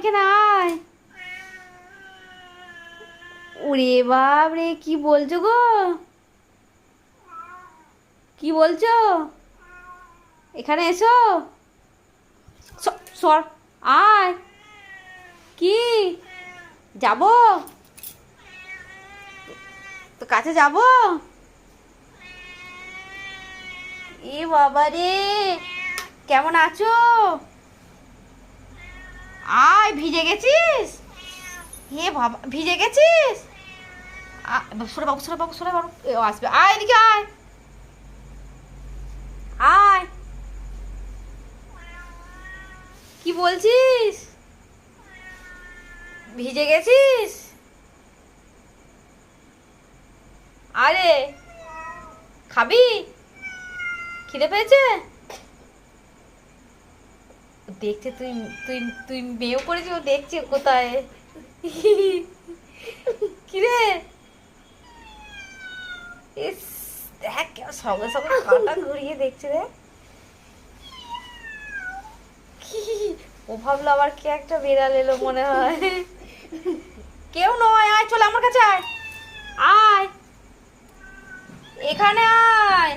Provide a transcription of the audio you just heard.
এখানে আয়। ওরে বাপ রে, কি বলছো গো? কি বলছো? এখানে এসো। সর, আয়। কি? যাবো তো, কাছে যাবো? এ বাবা রে, কেমন আছো? আয়, ভিজে গেছিস? হে বাবা, ভিজে গেছিস? সরে বাবু, সরে বাবু, সরে বাবু, ও আসবে, আয় এদিকে আয়। আয়। কি বলছিস? ভিজে গেছিস? আরে, খাবি? খিদে পেয়েছে? দেখছে তুই, তুই তুই মেয়েও করেছিস, ও দেখছে কোথায়। কিরে, ইস, দেখ সঙ্গে সঙ্গে কাটা ঘুরিয়ে দেখছে রে। ও ভাবলো আবার কে একটা বিড়াল এলো মনে হয়। কেউ নয়, আয় চলে আমার কাছে, আয় আয়, এখানে আয়।